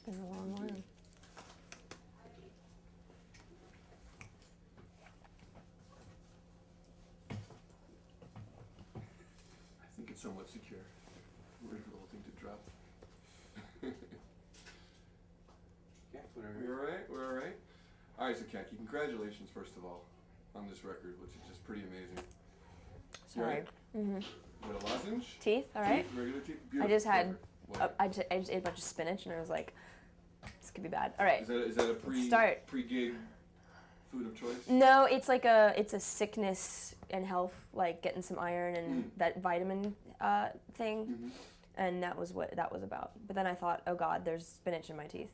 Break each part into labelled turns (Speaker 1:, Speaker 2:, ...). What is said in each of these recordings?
Speaker 1: Been a long one.
Speaker 2: I think it's somewhat secure. Weird little thing to drop.
Speaker 3: Yeah, whatever.
Speaker 2: We're all right. We're all right. All right, so Kaki, congratulations first of all on this record, which is just pretty amazing.
Speaker 1: Sorry.
Speaker 2: Right?
Speaker 1: Mm-hmm.
Speaker 2: What, a lozenge?
Speaker 1: Teeth, all right.
Speaker 2: Teeth, regular teeth.
Speaker 1: I
Speaker 2: Beautiful.
Speaker 1: just had,
Speaker 2: Perfect.
Speaker 1: I just ate a bunch of spinach and I was like, this could be bad. All right.
Speaker 2: Is that a pre-gig food of choice?
Speaker 1: No, it's like it's a sickness and health, like getting some iron and that vitamin thing, and that was what that was about. But then I thought, oh God, there's spinach in my teeth,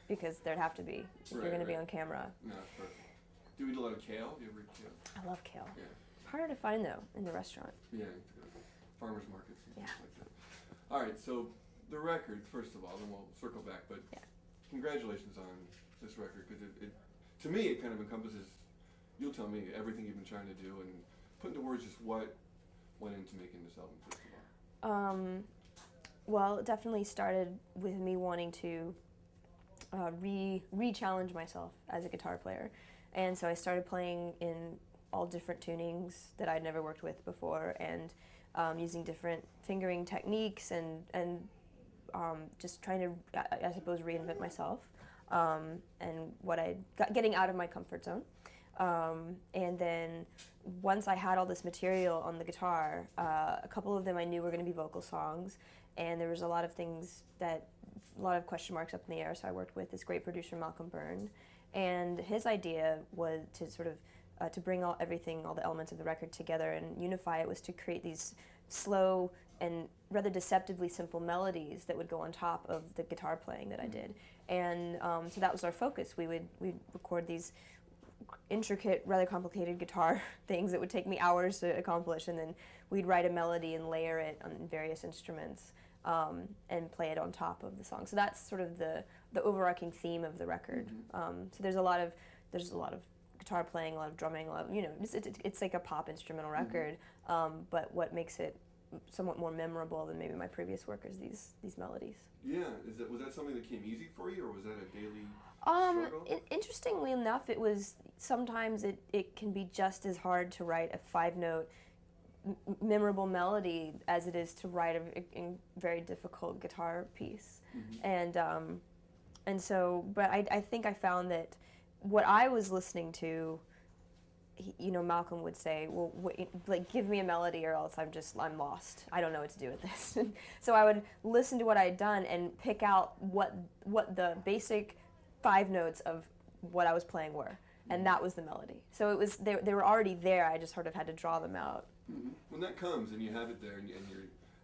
Speaker 1: because there'd have to be if you're going to be on camera.
Speaker 2: No, perfect. Do you eat a lot of kale? Do you ever eat kale?
Speaker 1: I love kale.
Speaker 2: Yeah.
Speaker 1: Harder to find though in the restaurant.
Speaker 2: Yeah, farmers markets and
Speaker 1: Yeah.
Speaker 2: stuff like that. All right, so the record, first of all, then we'll circle back, but congratulations on this record, because it to me, it kind of encompasses, you'll tell me, everything you've been trying to do, and put into words just what went into making this album, first of all.
Speaker 1: Well, it definitely started with me wanting to re-challenge myself as a guitar player. And so I started playing in all different tunings that I'd never worked with before, and using different fingering techniques, and just trying to, I suppose, reinvent myself. And getting out of my comfort zone. And then once I had all this material on the guitar, a couple of them I knew were going to be vocal songs, and there was a lot of question marks up in the air, so I worked with this great producer, Malcolm Byrne, and his idea was to sort of to bring all the elements of the record together and unify it, was to create these slow and rather deceptively simple melodies that would go on top of the guitar playing that I did. And so that was our focus. We'd record these intricate, rather complicated guitar things that would take me hours to accomplish, and then we'd write a melody and layer it on various instruments and play it on top of the song. So that's sort of the overarching theme of the record. So there's a lot of guitar playing, a lot of drumming, a lot of, it's like a pop instrumental record, but what makes it somewhat more memorable than maybe my previous work is these melodies.
Speaker 2: Yeah, was that something that came easy for you, or was that a daily struggle?
Speaker 1: Interestingly enough, it was, sometimes it can be just as hard to write a 5-note memorable melody as it is to write a very difficult guitar piece. And so, but I think I found that what I was listening to, Malcolm would say, well, like, give me a melody or else I'm lost. I don't know what to do with this. So I would listen to what I had done and pick out what the basic 5 notes of what I was playing were, and that was the melody. So it was, they were already there, I just sort of had to draw them out.
Speaker 2: When that comes and you have it there, and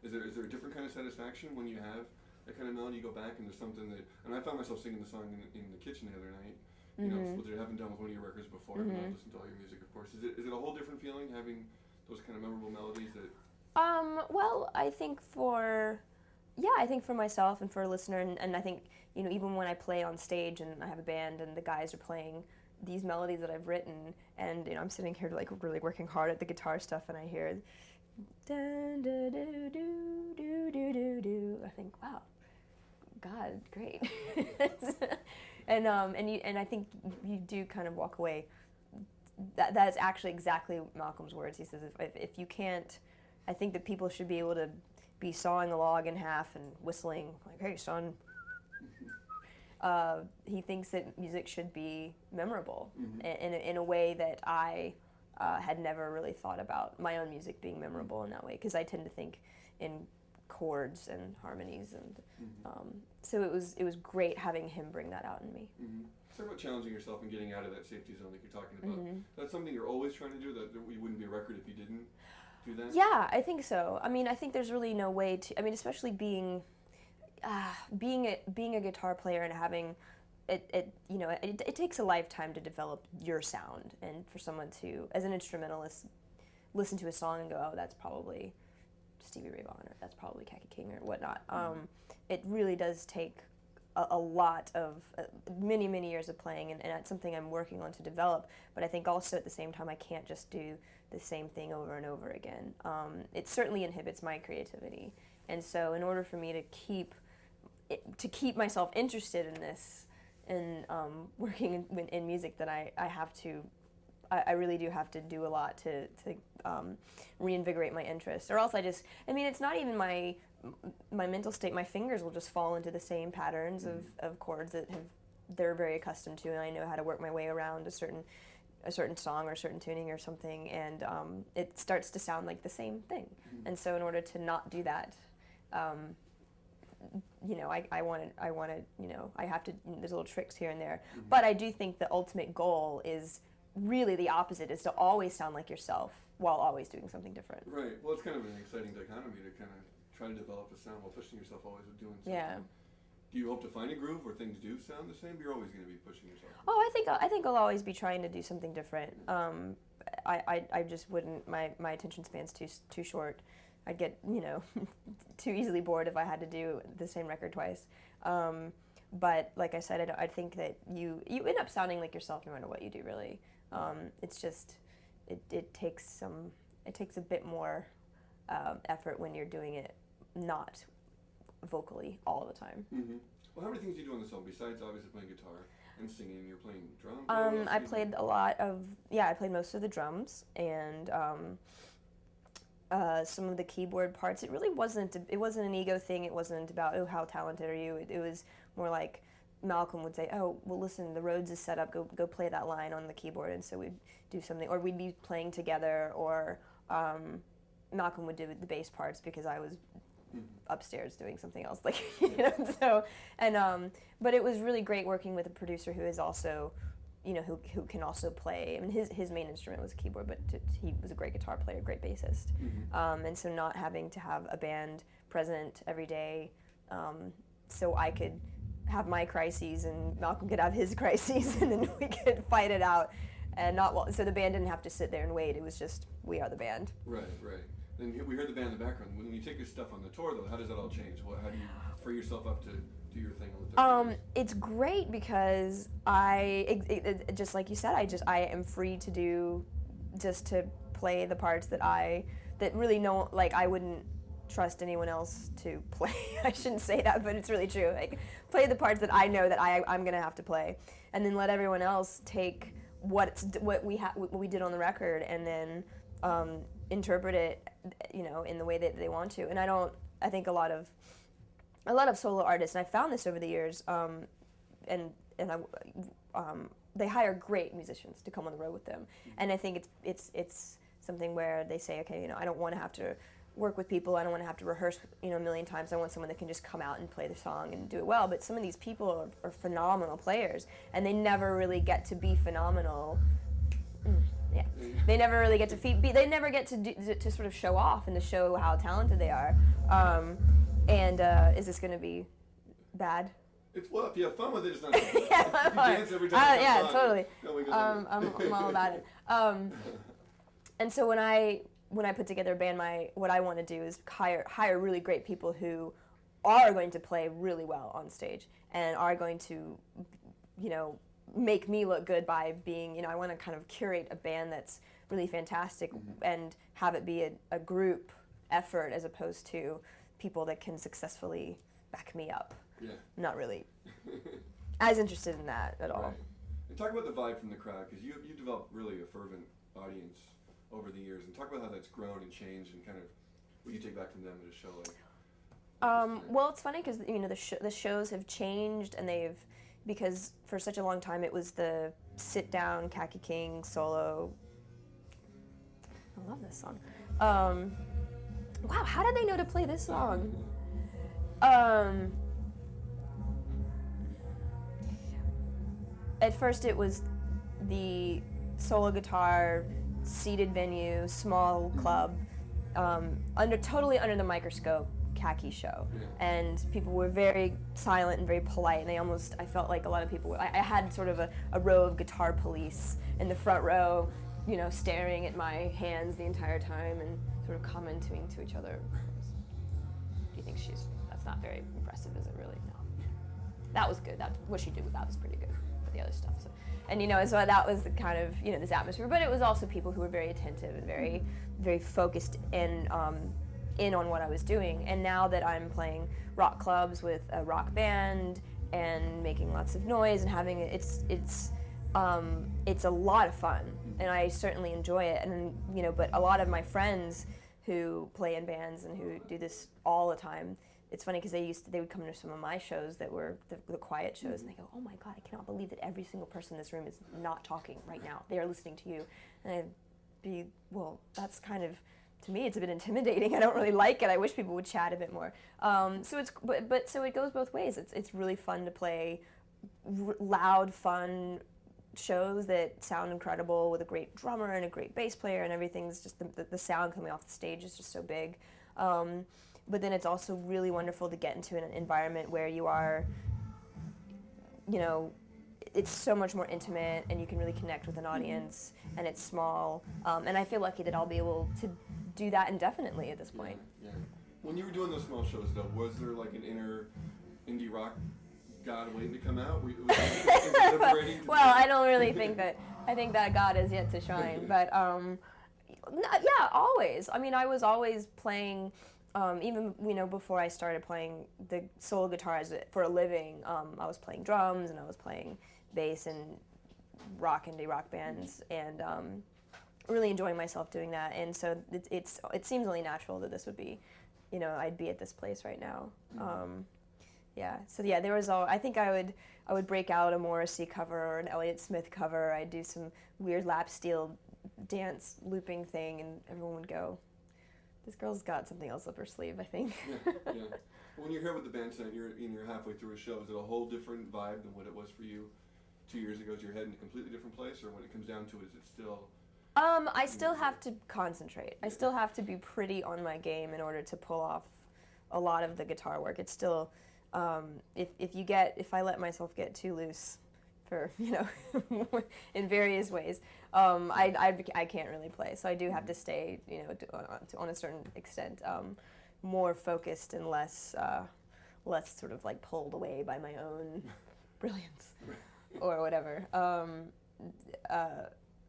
Speaker 2: is there a different kind of satisfaction when you have that kind of melody? You go back and there's something that, and I found myself singing the song in the kitchen the other night, which I haven't done with one of your records before. I've not listened to all your music, of course. Is it a whole different feeling having those kind of memorable melodies that?
Speaker 1: Well, I think for myself and for a listener, and I think, even when I play on stage and I have a band and the guys are playing these melodies that I've written, and I'm sitting here like really working hard at the guitar stuff, and I hear dun, dun, doo, doo, doo, doo, doo, doo. I think, wow, God, great. And I think you do kind of walk away. That is actually exactly Malcolm's words. He says, if you can't, I think that people should be able to be sawing a log in half and whistling like, hey son. He thinks that music should be memorable in a way that I had never really thought about my own music being memorable in that way, because I tend to think in chords and harmonies, and so it was great having him bring that out in me.
Speaker 2: Talk about challenging yourself and getting out of that safety zone that you're talking about. That's something you're always trying to do, that you wouldn't be a record if you didn't do that?
Speaker 1: Yeah, I think so. I mean, I think there's really no way to, especially being a guitar player and having it takes a lifetime to develop your sound, and for someone to, as an instrumentalist, listen to a song and go, oh, that's probably Stevie Ray Vaughan, or that's probably Kaki King, or whatnot. It really does take a lot of many years of playing, and that's something I'm working on to develop. But I think also at the same time I can't just do the same thing over and over again. It certainly inhibits my creativity, and so in order for me to keep to keep myself interested in this and working in music, that I have to. I really do have to do a lot to reinvigorate my interest, or else it's not even my mental state. My fingers will just fall into the same patterns of chords that they're very accustomed to, and I know how to work my way around a certain song or a certain tuning or something, and it starts to sound like the same thing. And so in order to not do that, I have to, there's little tricks here and there. But I do think the ultimate goal is really the opposite, is to always sound like yourself while always doing something different.
Speaker 2: Right. Well, it's kind of an exciting dichotomy to kind of try to develop a sound while pushing yourself always with doing something.
Speaker 1: Yeah.
Speaker 2: Do you hope to find a groove where things do sound the same? You're always going to be pushing yourself.
Speaker 1: Oh, I think I'll always be trying to do something different. I just wouldn't. My attention span's too short. I'd get too easily bored if I had to do the same record twice. But like I said, I think that you end up sounding like yourself no matter what you do. Really, it's just it takes a bit more effort when you're doing it not vocally all the time.
Speaker 2: Mm-hmm. Well, how many things do you do on the song besides obviously playing guitar and singing? You're playing drums.
Speaker 1: I played I played most of the drums and some of the keyboard parts. It really wasn't an ego thing. It wasn't about, oh, how talented are you? It was more like Malcolm would say, oh, well, listen, the Rhodes is set up. Go play that line on the keyboard. And so we'd do something, or we'd be playing together, or Malcolm would do the bass parts because I was upstairs doing something else, like but it was really great working with a producer who is also, who can also play. I mean, his main instrument was a keyboard, but he was a great guitar player, great bassist, and so not having to have a band present every day, so I could have my crises and Malcolm could have his crises, and then we could fight it out, and so the band didn't have to sit there and wait. It was just, we are the band.
Speaker 2: Right. And we heard the band in the background. When you take your stuff on the tour, though, how does that all change? How do you free yourself up to do your thing on the tour?
Speaker 1: It's great because just like you said, I am free to do, just to play the parts that really I wouldn't trust anyone else to play. I shouldn't say that, but it's really true. Like, play the parts that I know that I'm gonna have to play, and then let everyone else take what we did on the record, and then interpret it, in the way that they want to. And I think a lot of solo artists, and I found this over the years, they hire great musicians to come on the road with them. And I think it's something where they say, okay, I don't want to have to work with people, I don't want to have to rehearse, a million times. I want someone that can just come out and play the song and do it well. But some of these people are phenomenal players, and they never really get to be phenomenal. Yeah, they never really get they never get to sort of show off and to show how talented they are. Is this going to be bad?
Speaker 2: It's, well, if you have fun with it, it's not bad.
Speaker 1: Yeah,
Speaker 2: if you dance every time.
Speaker 1: Yeah, totally.
Speaker 2: I'm
Speaker 1: all about it. And so when I put together a band, what I want to do is hire really great people who are going to play really well on stage and are going to, make me look good by being, I want to kind of curate a band that's really fantastic and have it be a group effort as opposed to people that can successfully back me up.
Speaker 2: Yeah.
Speaker 1: Not really as interested in that at all.
Speaker 2: Right. And talk about the vibe from the crowd, because you developed really a fervent audience over the years, and talk about how that's grown and changed and kind of what you take back from them at a show like.
Speaker 1: Well, it's funny because the shows have changed, and because for such a long time it was the sit-down Kaki King solo. I love this song. Wow, how did they know to play this song? At first it was the solo guitar, seated venue, small club, totally under the microscope Kaki show.
Speaker 2: Yeah.
Speaker 1: And people were very silent and very polite, and I felt like a lot of people I had sort of a row of guitar police in the front row, staring at my hands the entire time and sort of commenting to each other. Do you think that's not very impressive, is it really? No. That was good. What she did with that was pretty good, but the other stuff. So. And so that was the kind of, this atmosphere, but it was also people who were very attentive and very, very focused and in on what I was doing. And now that I'm playing rock clubs with a rock band and making lots of noise and having it's a lot of fun, and I certainly enjoy it. And but a lot of my friends who play in bands and who do this all the time, it's funny because they would come to some of my shows that were the quiet shows, and they go, "Oh my God, I cannot believe that every single person in this room is not talking right now. They are listening to you." And I'd be, well, that's kind of, to me, it's a bit intimidating. I don't really like it. I wish people would chat a bit more. So it goes both ways. It's really fun to play loud, fun shows that sound incredible with a great drummer and a great bass player, and everything's just the sound coming off the stage is just so big. But then it's also really wonderful to get into an environment where you are, it's so much more intimate and you can really connect with an audience, and it's small. And I feel lucky that I'll be able to do that indefinitely at this point.
Speaker 2: Yeah. When you were doing those small shows, though, was there like an inner indie rock god waiting to come out? Was it liberating?
Speaker 1: Well, I don't really think that. I think that God is yet to shine. But yeah, always. I mean, I was always playing. Even before I started playing the solo guitar for a living, I was playing drums and I was playing bass in indie rock bands, and really enjoying myself doing that. And so it seems only natural that this would be, I'd be at this place right now. Yeah. So yeah, there was I think I would break out a Morrissey cover or an Elliott Smith cover. I'd do some weird lap steel dance looping thing, and everyone would go, "This girl's got something else up her sleeve," I think.
Speaker 2: Yeah. When you're here with the band tonight, you're halfway through a show. Is it a whole different vibe than what it was for you 2 years ago? Is your head in a completely different place, or when it comes down to it, is it still?
Speaker 1: I still have to concentrate. I still have to be pretty on my game in order to pull off a lot of the guitar work. It's still, if I let myself get too loose, for in various ways, I can't really play. So I do have to stay, on a certain extent, more focused and less sort of like pulled away by my own brilliance or whatever.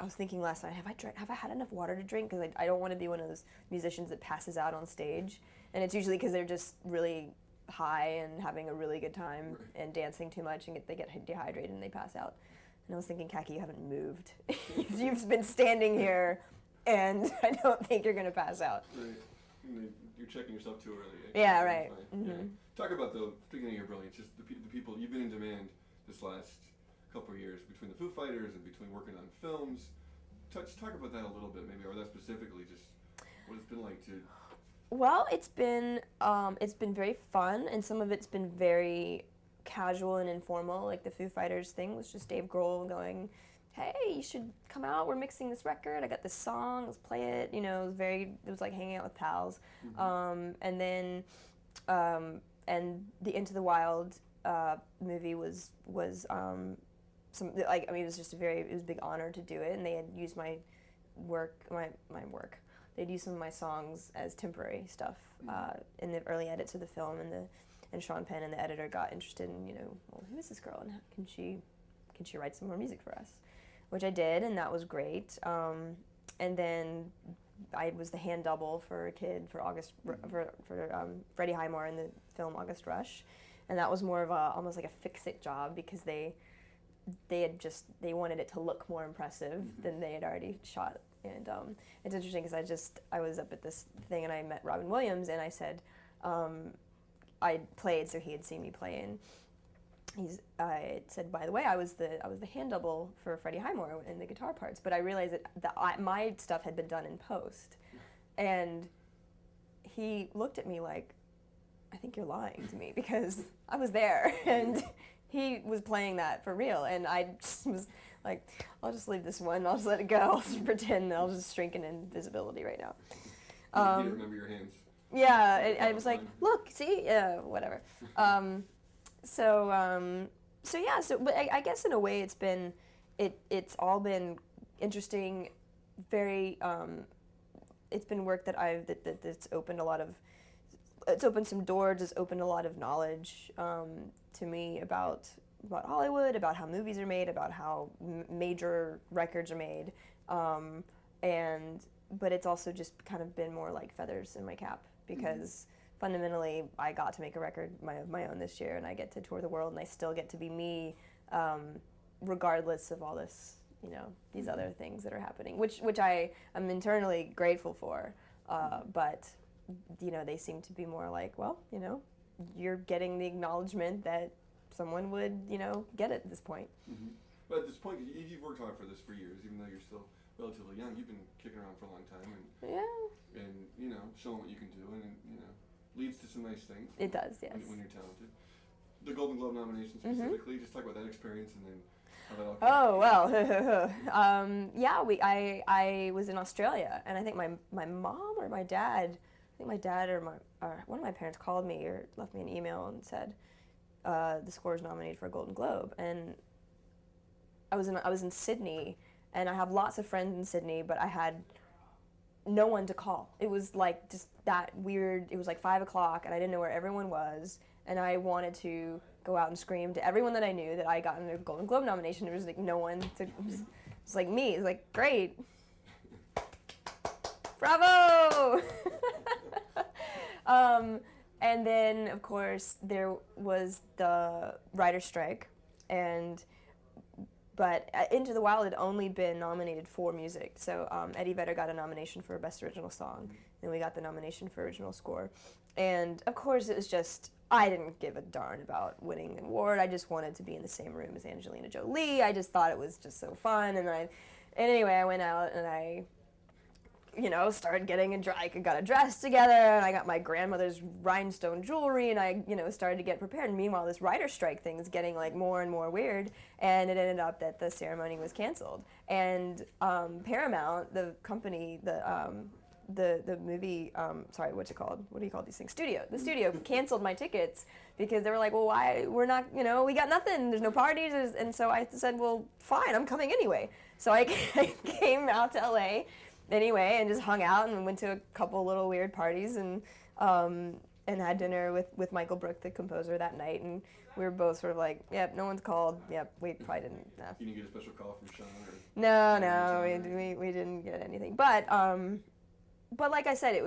Speaker 1: I was thinking last night, have I had enough water to drink? Because I don't want to be one of those musicians that passes out on stage, and it's usually because they're just really high and having a really good time and dancing too much, and they get dehydrated and they pass out. And I was thinking, Kaki, you haven't moved. You've been standing here, and I don't think you're going to pass out.
Speaker 2: Right. You're checking yourself too early.
Speaker 1: Yeah, right. Mm-hmm.
Speaker 2: Yeah. Talk about, though, speaking of your brilliance, just the people, you've been in demand this last couple of years between the Foo Fighters and between working on films. Talk about that a little bit, maybe, or that specifically, just what it's been like to...
Speaker 1: Well, it's been very fun, and some of it's been very casual and informal. Like the Foo Fighters thing was just Dave Grohl going, "Hey, you should come out. We're mixing this record. I got this song. Let's play it." It was like hanging out with pals. Mm-hmm. And then and the Into the Wild movie was it was just it was a big honor to do it, and they had used my work. They'd use some of my songs as temporary stuff in the early edits of the film, and Sean Penn and the editor got interested in, well, who is this girl, and can she write some more music for us? Which I did, and that was great. And then I was the hand double for a kid for Freddie Highmore in the film August Rush, and that was more of almost like a fix-it job, because they wanted it to look more impressive than they had already shot. And it's interesting because I was up at this thing and I met Robin Williams, and I said I played, so he had seen me play, and I said, by the way, I was the hand double for Freddie Highmore in the guitar parts, but I realized that my stuff had been done in post, and he looked at me like, "I think you're lying to me," because I was there and he was playing that for real, and I just was like, I'll just leave this one. I'll just let it go. I'll just pretend. I'll just shrink in invisibility right now.
Speaker 2: You remember your hands.
Speaker 1: Yeah, I was like, look, see, whatever. So but I guess in a way it's all been interesting. Very, it's been work that's opened it's opened some doors. It's opened a lot of knowledge to me about Hollywood, about how movies are made, about how major records are made, but it's also just kind of been more like feathers in my cap because fundamentally I got to make a record of my own this year, and I get to tour the world, and I still get to be me, regardless of all this, these other things that are happening, which I am internally grateful for, but they seem to be more like, well, you're getting the acknowledgement that someone would, get at this point.
Speaker 2: Mm-hmm. But at this point, you've worked hard for this for years, even though you're still relatively young. You've been kicking around for a long time, and showing what you can do, and leads to some nice things.
Speaker 1: It does, yes.
Speaker 2: When you're talented. The Golden Globe nomination specifically, just talk about that experience, and then how that all came.
Speaker 1: I was in Australia, and I think my mom or my dad, one of my parents called me or left me an email and said, the score is nominated for a Golden Globe, and I was in Sydney, and I have lots of friends in Sydney, but I had no one to call. It was like just that weird. It was like 5 o'clock, and I didn't know where everyone was, and I wanted to go out and scream to everyone that I knew that I got a Golden Globe nomination. There was like no one to. It's like me. It's like great, bravo. And then of course there was the writer's strike, but Into the Wild had only been nominated for music. So Eddie Vedder got a nomination for Best Original Song, and we got the nomination for Original Score. And of course it was just, I didn't give a darn about winning an award. I just wanted to be in the same room as Angelina Jolie. I just thought it was just so fun. And anyway, I went out and I started I got a dress together, and I got my grandmother's rhinestone jewelry, and I, started to get prepared. And meanwhile, this writer's strike thing is getting like more and more weird, and it ended up that the ceremony was canceled. And Paramount, the company, the movie, what's it called? What do you call these things? The studio canceled my tickets because they were like, well, why? We're not, we got nothing. There's no parties. And so I said, well, fine, I'm coming anyway. So I came out to LA anyway, and just hung out and went to a couple little weird parties, and had dinner with Michael Brook, the composer, that night, and we were both sort of like, yep, no one's called, yep, we probably didn't.
Speaker 2: You didn't get a special call from Sean?
Speaker 1: No, we didn't get anything, but like I said, I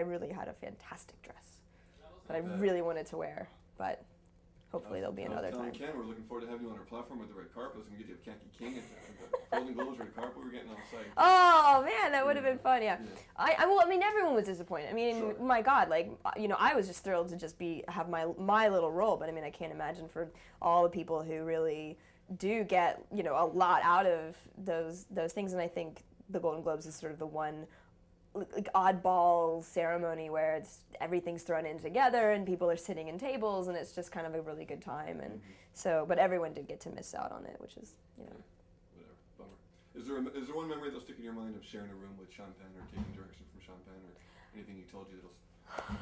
Speaker 1: really had a fantastic dress that I really wanted to wear, but hopefully there'll be another time.
Speaker 2: Ken, we're looking forward to having you on our platform with the red carpet. We're going to get you a Kaki King at the Golden Globes red carpet. We're getting on site.
Speaker 1: Oh man, that would have been fun. Yeah. Everyone was disappointed. I mean,
Speaker 2: sure.
Speaker 1: My God, I was just thrilled to just have my little role. But I mean, I can't imagine for all the people who really do get a lot out of those things. And I think the Golden Globes is sort of the one oddball ceremony where everything's thrown in together and people are sitting in tables, and it's just kind of a really good time. And so, but everyone did get to miss out on it, which is
Speaker 2: whatever, bummer. Is there one memory that'll stick in your mind of sharing a room with Sean Penn, or taking direction from Sean Penn, or anything he told you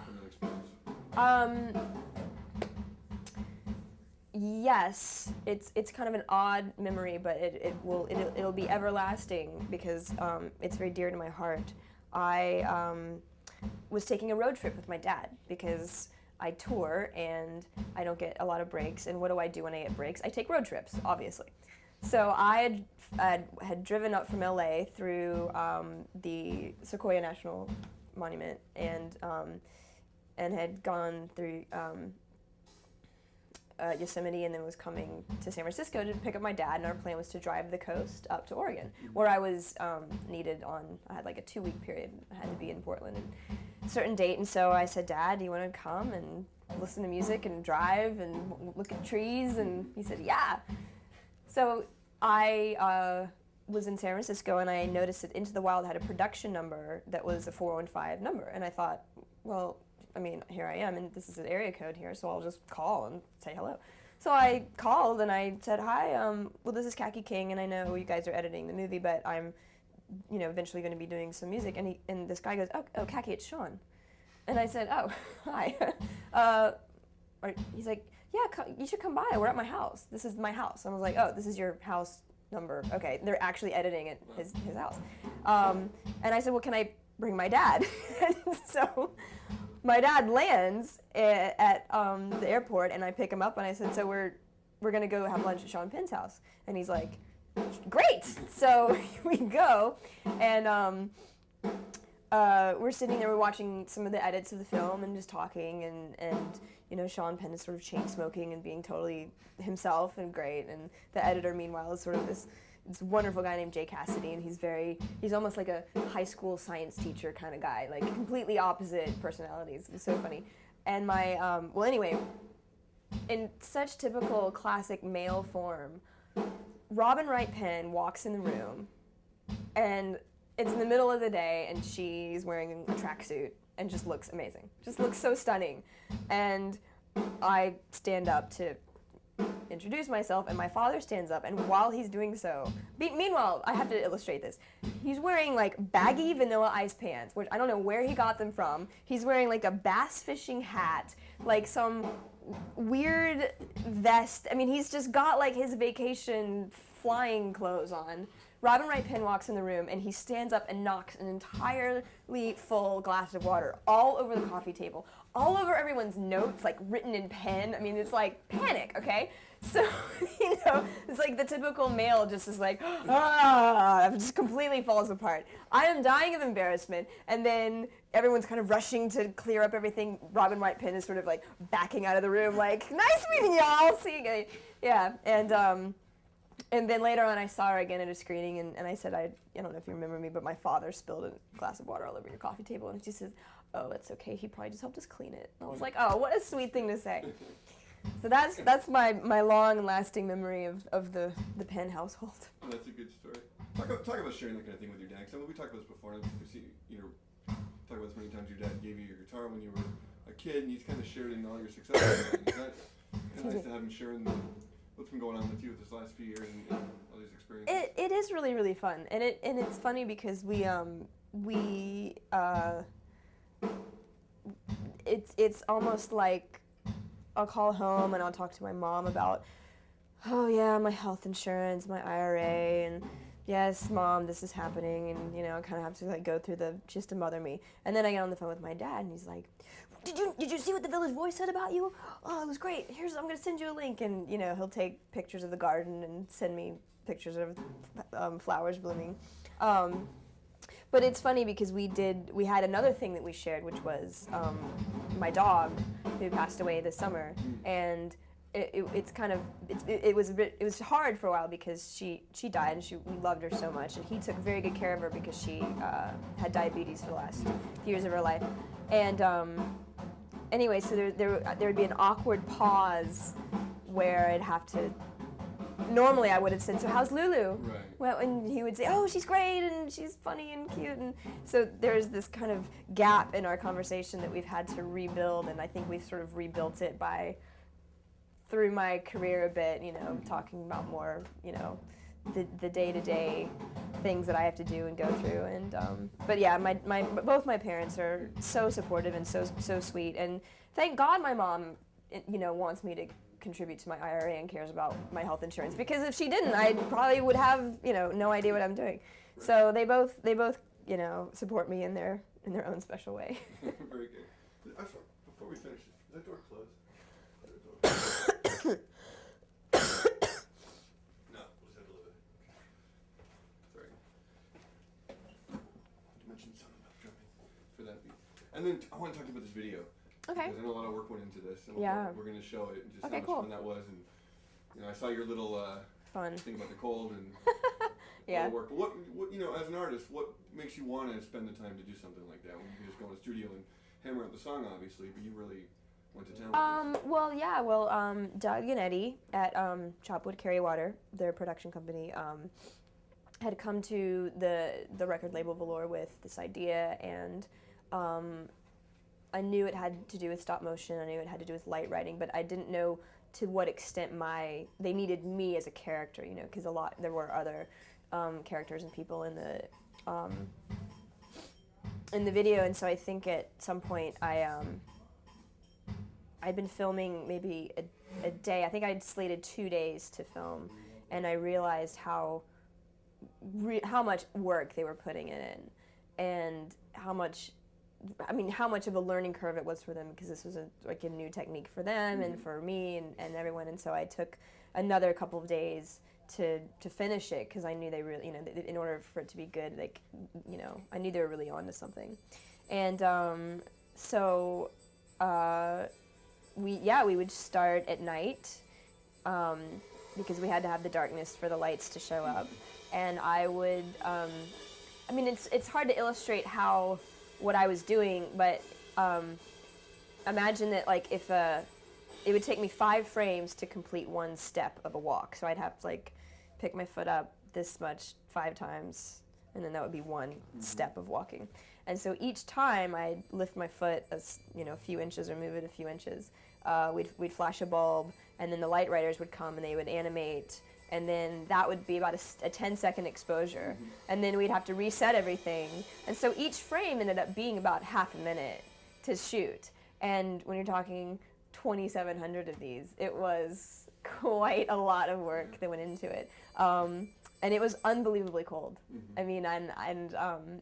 Speaker 2: from that experience?
Speaker 1: Yes, it's kind of an odd memory, but it'll be everlasting because it's very dear to my heart. I was taking a road trip with my dad because I tour and I don't get a lot of breaks. And what do I do when I get breaks? I take road trips, obviously. So I had driven up from LA through the Sequoia National Monument and had gone through Yosemite, and then was coming to San Francisco to pick up my dad, and our plan was to drive the coast up to Oregon, where I was needed on. I had like a 2-week period. I had to be in Portland at a certain date, and so I said, Dad, do you want to come and listen to music and drive and look at trees? And he said, yeah. So I was in San Francisco, and I noticed that Into the Wild had a production number that was a 415 number, and I thought, well, I mean, here I am, and this is an area code here, so I'll just call and say hello. So I called, and I said, hi, well, this is Kaki King, and I know you guys are editing the movie, but I'm, eventually going to be doing some music. And this guy goes, oh, Kaki, it's Sean. And I said, oh, hi. He's like, yeah, you should come by. We're at my house. This is my house. And I was like, oh, this is your house number. Okay, they're actually editing at his house. And I said, well, can I bring my dad? So my dad lands at the airport, and I pick him up, and I said, so we're going to go have lunch at Sean Penn's house. And he's like, great. So we go, and we're sitting there, we're watching some of the edits of the film and just talking, and you know, Sean Penn is sort of chain smoking and being totally himself and great, and the editor meanwhile is sort of this wonderful guy named Jay Cassidy, and he's almost like a high school science teacher kind of guy, like completely opposite personalities. It's so funny. And my well, anyway, in such typical classic male form, Robin Wright Penn walks in the room, and it's in the middle of the day, and she's wearing a tracksuit and just looks amazing. Just looks so stunning. And I stand up to introduce myself, and my father stands up, and while he's doing so, meanwhile, I have to illustrate this. He's wearing like baggy Vanilla Ice pants, which I don't know where he got them from. He's wearing like a bass fishing hat, like some weird vest. I mean, he's just got like his vacation flying clothes on. Robin Wright Penn walks in the room, and he stands up and knocks an entirely full glass of water all over the coffee table, all over everyone's notes, like written in pen. I mean, it's like panic, okay? So, you know, it's like the typical male just is like, just completely falls apart. I am dying of embarrassment, and then everyone's kind of rushing to clear up everything. Robin Wright Penn is sort of like backing out of the room, like, nice meeting y'all, see you again. Yeah, and then later on, I saw her again at a screening, and I said, I don't know if you remember me, but my father spilled a glass of water all over your coffee table, and she says, oh, it's okay, he probably just helped us clean it. And I was like, oh, what a sweet thing to say. So that's my long and lasting memory of the Penn household.
Speaker 2: Oh, that's a good story. Talk about sharing that kind of thing with your dad. Because we talked about this before, and we see, you know, talk about this many times. Your dad gave you your guitar when you were a kid, and he's kind of shared in all your success. Is that kind of nice to have him sharing what's been going on with you this last few years and all these experiences?
Speaker 1: It is really, really fun, and it's funny because it's almost like I'll call home and I'll talk to my mom about, oh yeah, my health insurance, my IRA, and yes, Mom, this is happening, and you know, I kind of have to like go through just to mother me. And then I get on the phone with my dad, and he's like, Did you see what the Village Voice said about you? Oh, it was great. I'm going to send you a link, and you know, he'll take pictures of the garden and send me pictures of flowers blooming. But it's funny because we had another thing that we shared, which was my dog, who passed away this summer, and it was hard for a while because she died, and we loved her so much, and he took very good care of her because she had diabetes for the last few years of her life, and anyway, so there would be an awkward pause where I'd have to. Normally, I would have said, "So how's Lulu?"
Speaker 2: Right.
Speaker 1: Well, and he would say, "Oh, she's great, and she's funny and cute." And so there's this kind of gap in our conversation that we've had to rebuild, and I think we've sort of rebuilt it through my career a bit. You know, talking about more, you know, the day-to-day things that I have to do and go through. And but yeah, both my parents are so supportive and so sweet, and thank God my mom, you know, wants me to contribute to my IRA and cares about my health insurance, because if she didn't, I probably would have, you know, no idea what I'm doing. So they both you know, support me in their own special way.
Speaker 2: Very good. Before we finish, is that door closed? No, we'll just have to live with it. Sorry. You mentioned something about drumming for that beat. And then I want to talk about this video.
Speaker 1: Okay.
Speaker 2: Because I know a lot of work went into this, and
Speaker 1: Yeah.
Speaker 2: we're going to show it, and just
Speaker 1: Okay,
Speaker 2: how much
Speaker 1: cool.
Speaker 2: fun that was. And you know, I saw your little
Speaker 1: Fun.
Speaker 2: thing about the cold and
Speaker 1: Yeah.
Speaker 2: all the work. But what you know, as an artist, what makes you want to spend the time to do something like that when you can just go in the studio and hammer out the song, obviously, but you really went to town with this?
Speaker 1: Doug and Eddie at Chopwood Carrywater, their production company, had come to the record label Velour with this idea, and I knew it had to do with stop motion, I knew it had to do with light writing, but I didn't know to what extent they needed me as a character, you know, because there were other characters and people in the video, and so I think at some point I'd been filming maybe a day. I think I'd slated 2 days to film, and I realized how much work they were putting in it, and how much of a learning curve it was for them, because this was a new technique for them and for me and everyone. And so I took another couple of days to finish it, because I knew they really, in order for it to be good, like, I knew they were really onto something. And so we would start at night, because we had to have the darkness for the lights to show up. And I would, it's hard to illustrate what I was doing, but imagine that, like, if it would take me 5 frames to complete one step of a walk. So I'd have to, like, pick my foot up this much 5 times, and then that would be one step of walking. And so each time I'd lift my foot a few inches or move it a few inches, we'd flash a bulb, and then the light writers would come and they would animate, and then that would be about a 10-second exposure. And then we'd have to reset everything. And so each frame ended up being about half a minute to shoot. And when you're talking 2,700 of these, it was quite a lot of work that went into it. And it was unbelievably cold. I mean, and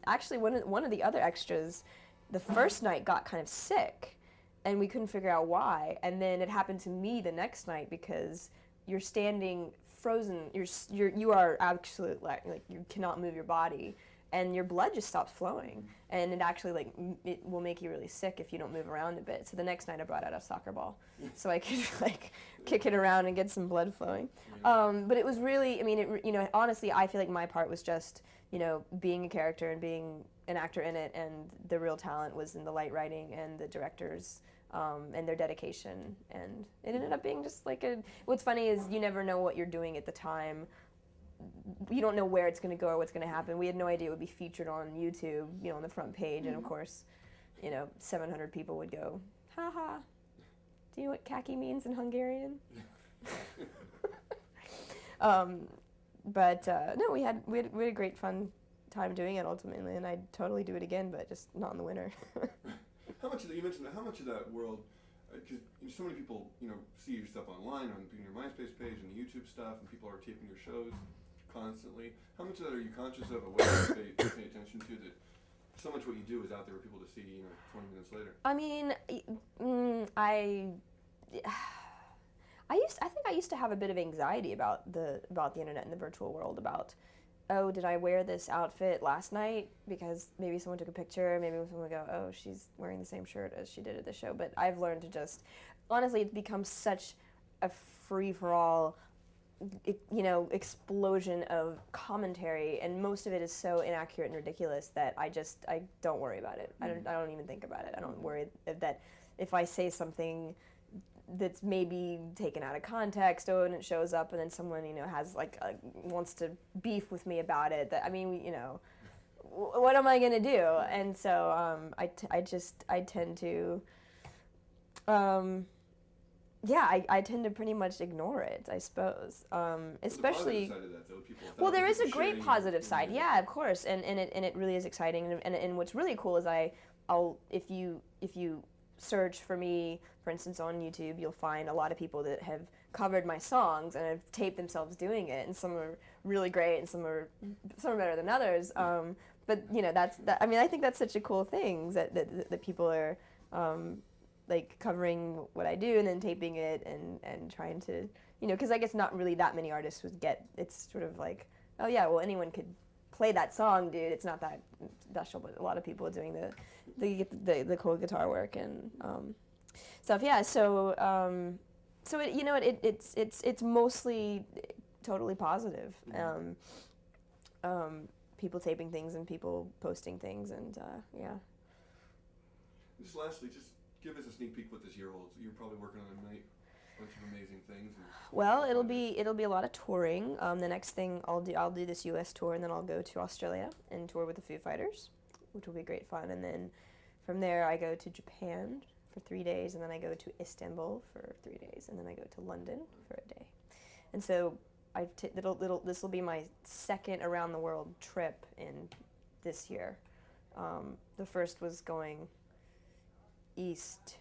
Speaker 1: actually one of the other extras, the first night got kind of sick, and we couldn't figure out why. And then it happened to me the next night, because you're standing frozen. You are absolute, like you cannot move your body, and your blood just stops flowing. And it actually, it will make you really sick if you don't move around a bit. So the next night I brought out a soccer ball so I could, like, kick it around and get some blood flowing. But it was really, honestly, I feel like my part was just, being a character and being an actor in it, and the real talent was in the light writing and the directors, and their dedication. And it ended up being just like what's funny is you never know what you're doing at the time. You don't know where it's going to go or what's going to happen. We had no idea it would be featured on YouTube, on the front page, and of course, 700 people would go, haha, do you know what Kaki means in Hungarian? No, we had a great fun time doing it ultimately, and I'd totally do it again, but just not in the winter.
Speaker 2: How much of that, you mentioned that, how much of that world, because so many people, see your stuff online on your MySpace page and the YouTube stuff, and people are taping your shows constantly. How much of that are you conscious of, or what do you pay attention to, that so much what you do is out there for people to see, 20 minutes later?
Speaker 1: I mean, I think I used to have a bit of anxiety about the internet and the virtual world, about, oh, did I wear this outfit last night because maybe someone took a picture, maybe someone would go, oh, she's wearing the same shirt as she did at the show. But I've learned to just, honestly, it's become such a free-for-all, explosion of commentary, and most of it is so inaccurate and ridiculous that I don't worry about it. I don't even think about it. I don't worry that if I say something that's maybe taken out of context, and it shows up, and then someone has wants to beef with me about it. What am I gonna do? And so I tend to. I tend to pretty much ignore it, I suppose. Especially.
Speaker 2: The positive side of that, though,
Speaker 1: well, there is a great positive side, yeah, of course, and it really is exciting. And what's really cool is if you search for me, for instance, on YouTube, you'll find a lot of people that have covered my songs and have taped themselves doing it, and some are really great, and some are better than others. But I think that's such a cool thing that people are. Like covering what I do and then taping it and trying to, because I guess not really that many artists would get, it's sort of like, oh yeah, well anyone could play that song, dude. It's not that special, but a lot of people are doing the cool guitar work and stuff. Yeah, so it's mostly totally positive. People taping things and people posting things, and yeah.
Speaker 2: Just lastly, just give us a sneak peek what this year holds. You're probably working on a bunch of amazing things.
Speaker 1: Well, it'll be a lot of touring. The next thing I'll do this U.S. tour, and then I'll go to Australia and tour with the Foo Fighters, which will be great fun. And then from there I go to Japan for 3 days, and then I go to Istanbul for 3 days, and then I go to London for a day. And so this will be my second around the world trip in this year. The first was going east,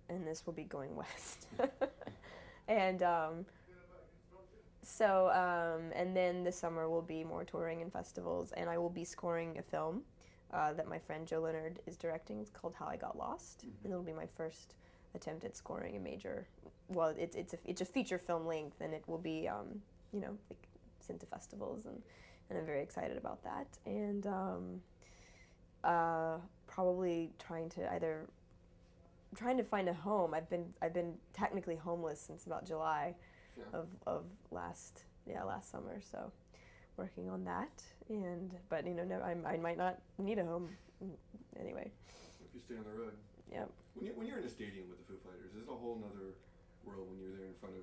Speaker 1: and this will be going west. And and then this summer will be more touring and festivals, and I will be scoring a film that my friend Joe Leonard is directing. It's called How I Got Lost, and it'll be my first attempt at scoring a major. Well, it's a feature film length, and it will be into festivals, and I'm very excited about that. And probably trying to find a home. I've been technically homeless since about July of last summer, so working on that. But I might not need a home anyway.
Speaker 2: If you stay on the road.
Speaker 1: Yeah.
Speaker 2: When you're in a stadium with the Foo Fighters, there's a whole nother world when you're there in front of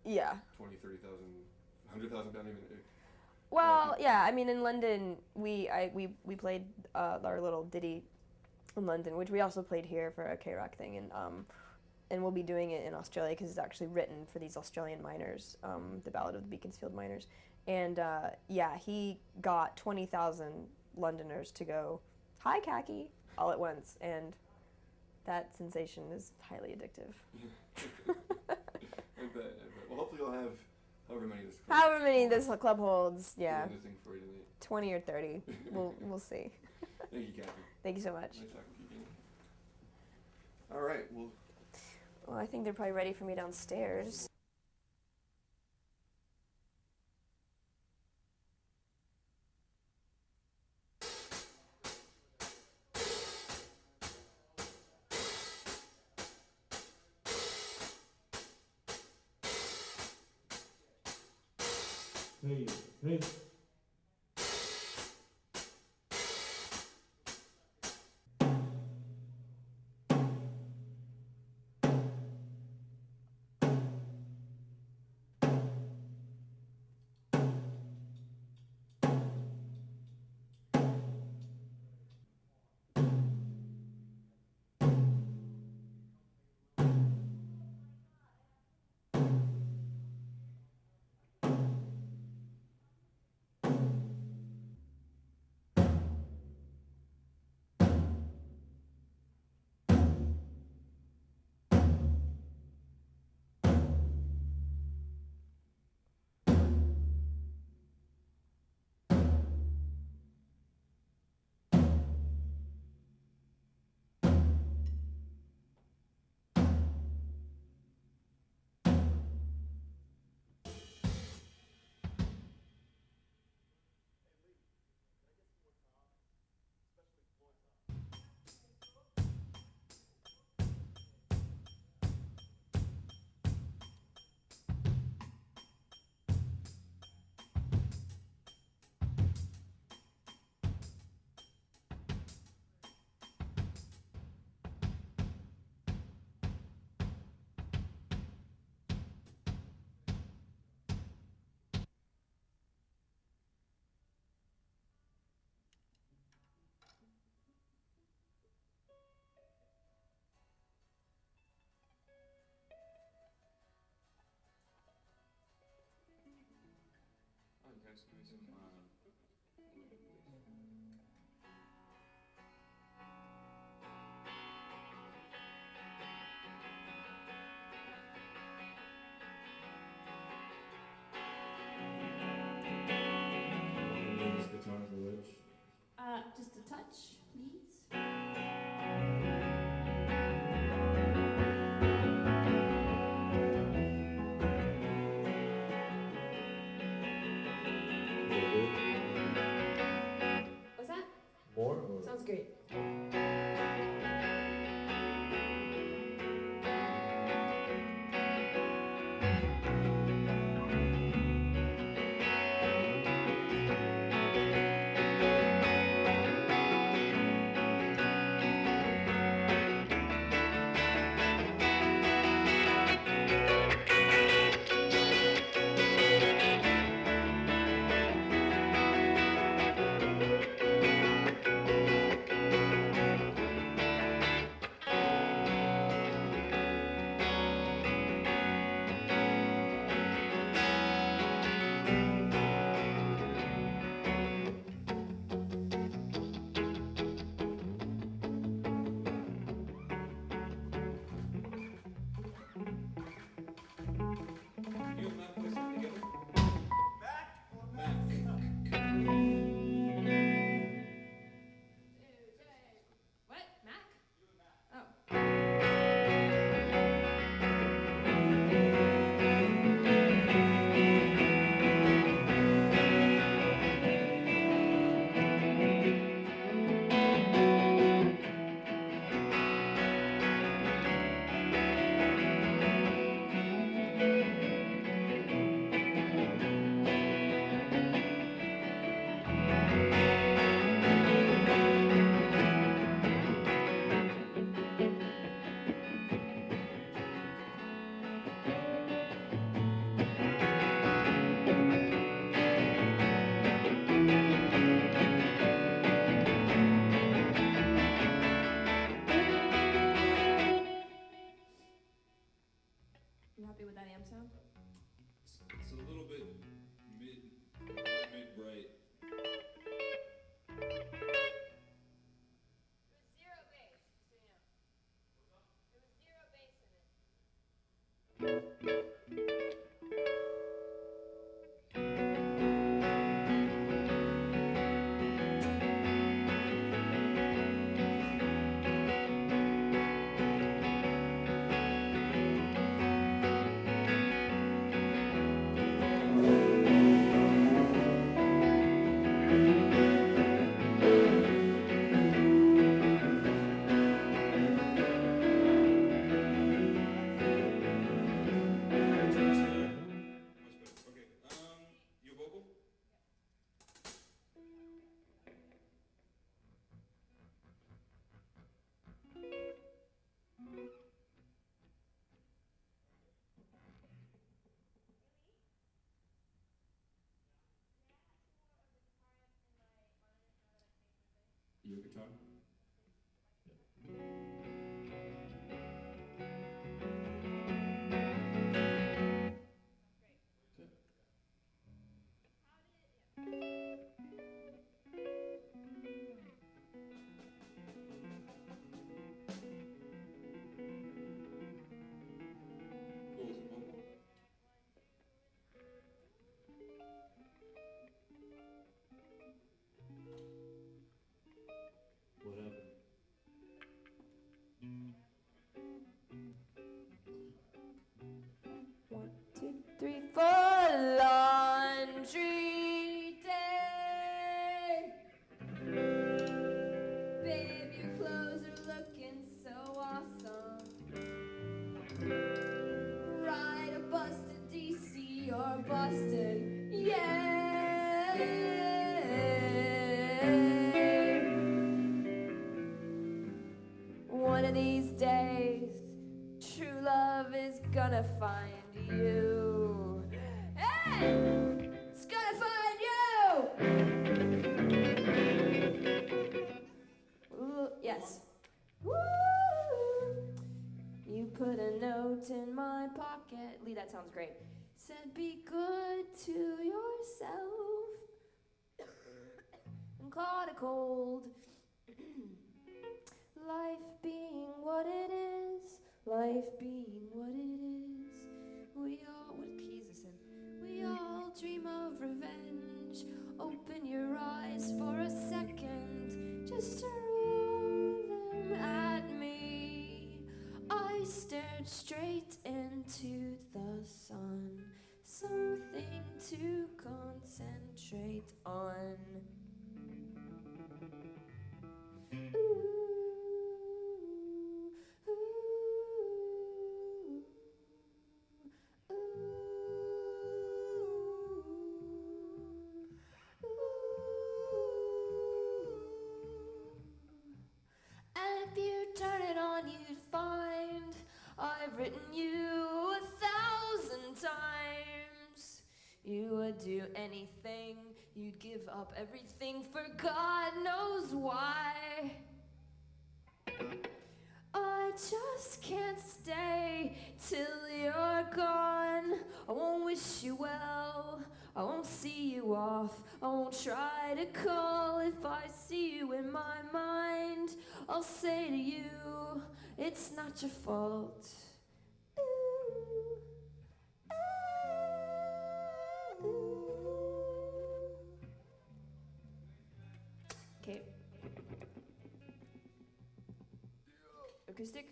Speaker 2: 20, 30,000, 100,000 pound even.
Speaker 1: Well, yeah. I mean, in London, we played our little ditty in London, which we also played here for a K-Rock thing, and we'll be doing it in Australia because it's actually written for these Australian miners, the Ballad of the Beaconsfield Miners, and he got 20,000 Londoners to go, "Hi, Kaki," all at once, and that sensation is highly addictive.
Speaker 2: I bet. Well, hopefully you'll have however many this club holds.
Speaker 1: Yeah.
Speaker 2: Thing for you tonight.
Speaker 1: 20 or 30. We'll see.
Speaker 2: Thank you, Kaki.
Speaker 1: Thank you so much.
Speaker 2: Nice talking to you. All right.
Speaker 1: Well, I think they're probably ready for me downstairs.
Speaker 4: Hey.
Speaker 5: Just a touch, please.
Speaker 4: Yeah.
Speaker 5: You happy with that amp sound?
Speaker 4: It's a little bit mid-bright. Your guitar? Cool. What happened?
Speaker 1: 1, 2, 3, 4, laundry day. Babe, your clothes are looking so awesome. Ride a bus to DC or Boston, yeah. One of these days, true love is gonna find you. Hey! It's gonna find you! Ooh, yes. Woo! You put a note in my pocket. Lee, that sounds great. Said be good to yourself. And caught a cold. Life being what it is. Life being what it is. We all, what keys is in? We all dream of revenge. Open your eyes for a second, just to roll them at me. I stared straight into the sun. Something to concentrate on. Ooh. And if you turn it on, you'd find I've written you 1,000 times. You would do anything, you'd give up everything for God knows why. I just can't stay till you're gone. I won't wish you well, I won't see you off, I won't try to call. If I see you in my mind, I'll say to you, it's not your fault. Ooh, ooh. Okay. Acoustic.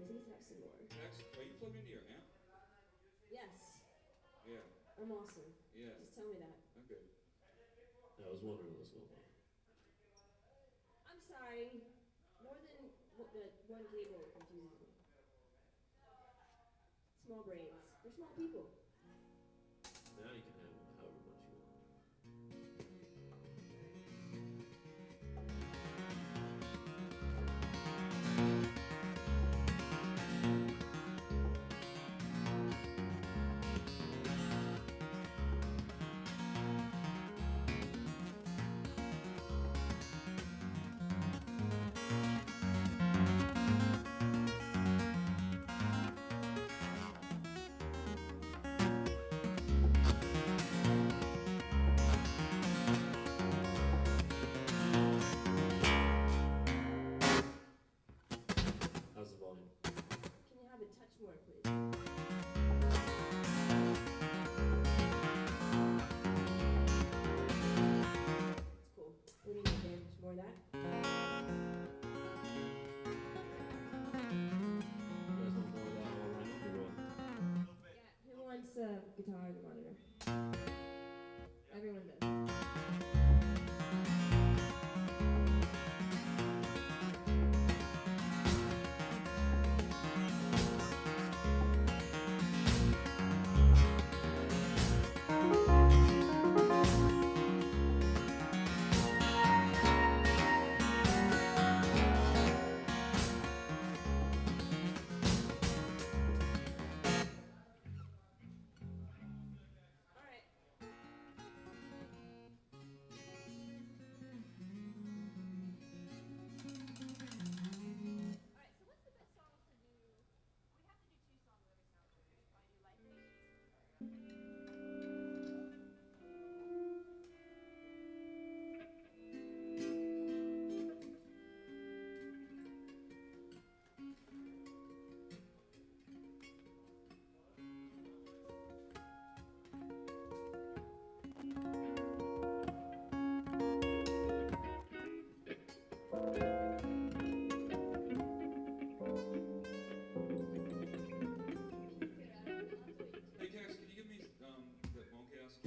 Speaker 1: Please have some more.
Speaker 4: Max, are you plugged into your amp?
Speaker 1: Yes,
Speaker 4: Yeah.
Speaker 1: I'm awesome.
Speaker 4: Yeah.
Speaker 1: Just tell me that.
Speaker 4: Okay.
Speaker 6: I was wondering what's going on.
Speaker 1: I'm sorry. More
Speaker 5: one cable confuses me. Small brains. We're small people.
Speaker 4: Now you can have it however much you want. How's the volume?
Speaker 5: Can you have it touch more, please? That's cool. What do you need, Dan? Just more of that?
Speaker 4: You guys want more of that all around or what?
Speaker 5: Yeah. Who wants guitar and monitor? Everyone does. All right.
Speaker 4: Hey Cass, can you give me that Moncast?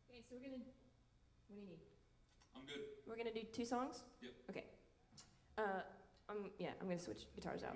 Speaker 5: Okay, so we're gonna. What do you need?
Speaker 4: I'm good.
Speaker 1: We're gonna do 2 songs?
Speaker 4: Yep.
Speaker 1: Okay. I'm gonna switch guitars out.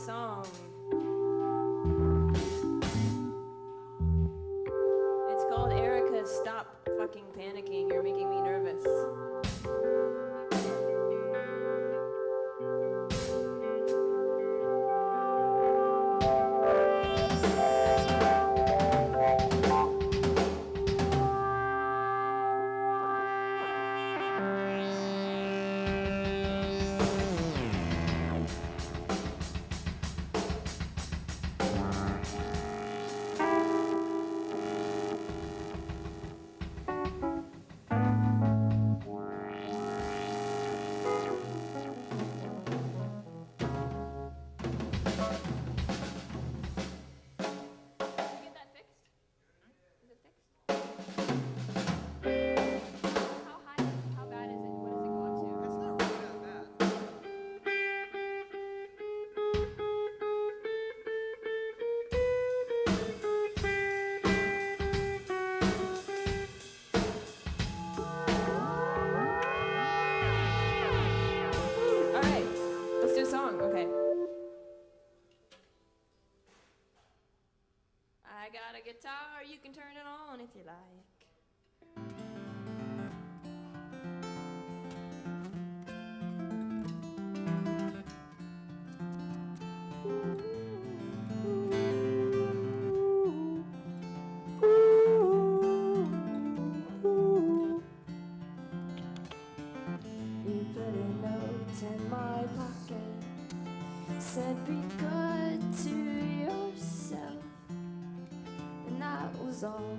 Speaker 1: song. It's called Erica, Stop Fucking Panicking. You're making me nervous. Get that fixed? Is it fixed? How high? How bad is it? What does it go up to?
Speaker 3: It's not really that bad.
Speaker 1: All right, let's do a song. Okay. I got a guitar, you can turn it on if you like. You put a note in my pocket, said be good to yourself, and that was all.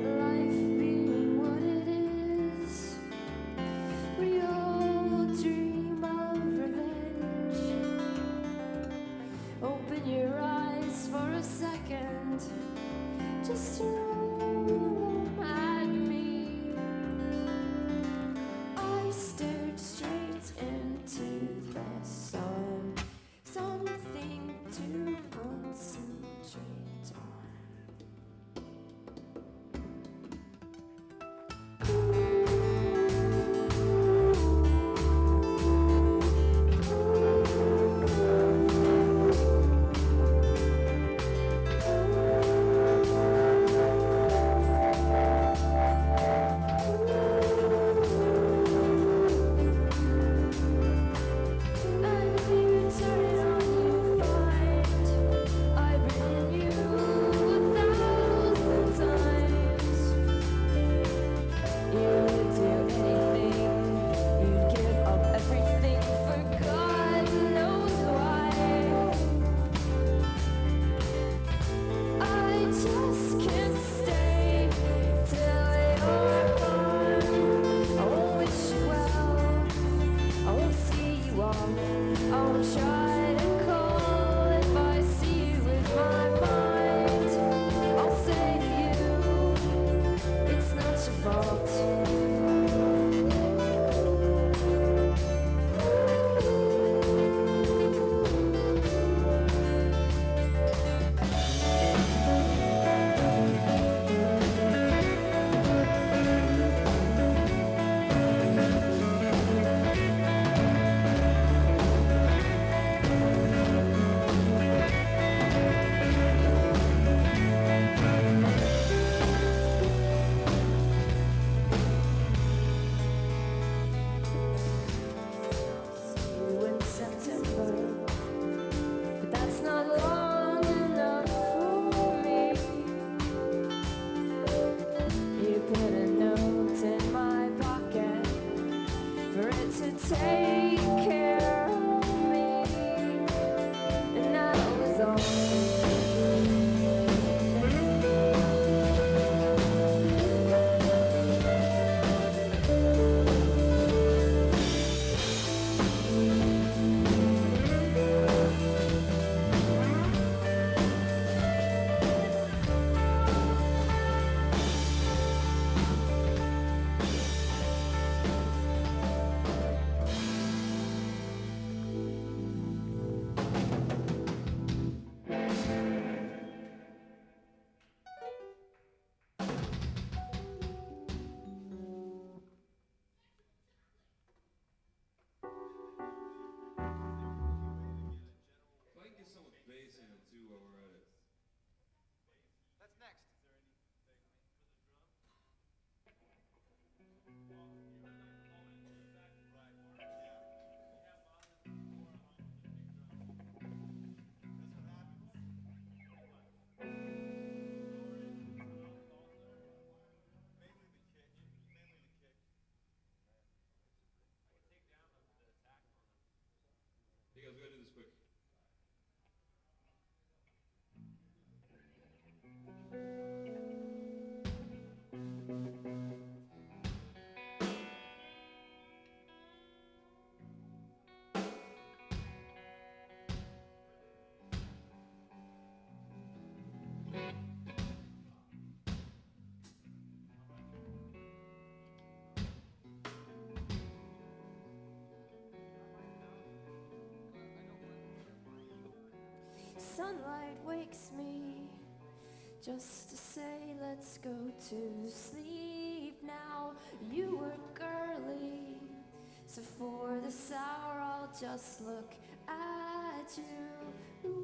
Speaker 1: Life being what it is, we all dream of revenge. Open your eyes for a second, just to look at me. I stared straight into the sun, something to concentrate on. sunlight wakes me just to say let's go to sleep now. You were girly, so for this hour I'll just look at you.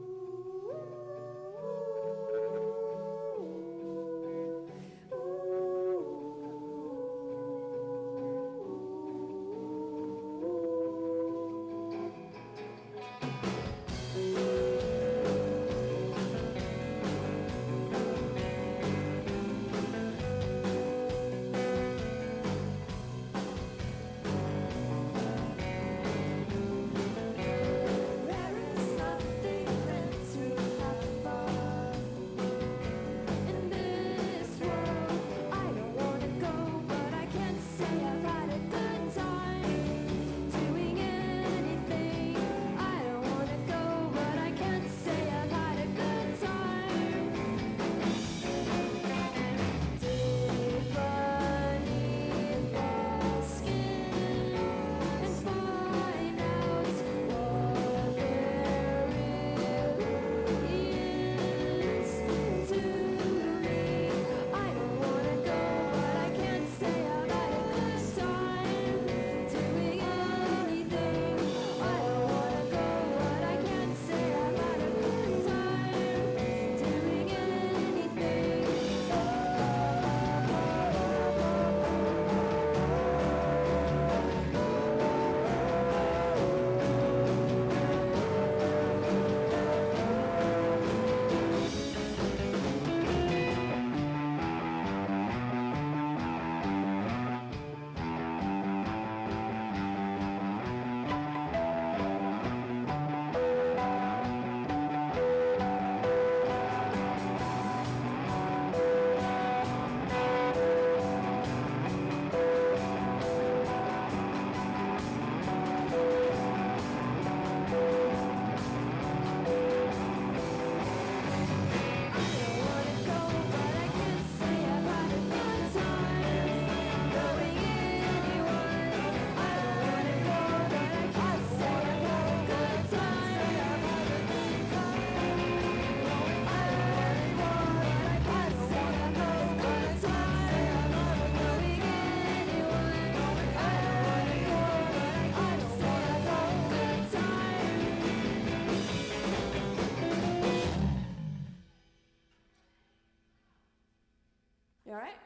Speaker 1: You all right?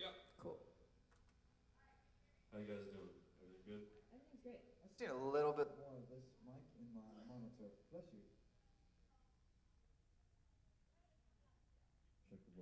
Speaker 2: Yep.
Speaker 1: Cool.
Speaker 4: How you guys doing? Everything good?
Speaker 5: Everything's great.
Speaker 3: I just need a little bit more of this mic in my monitor. Bless you. Check the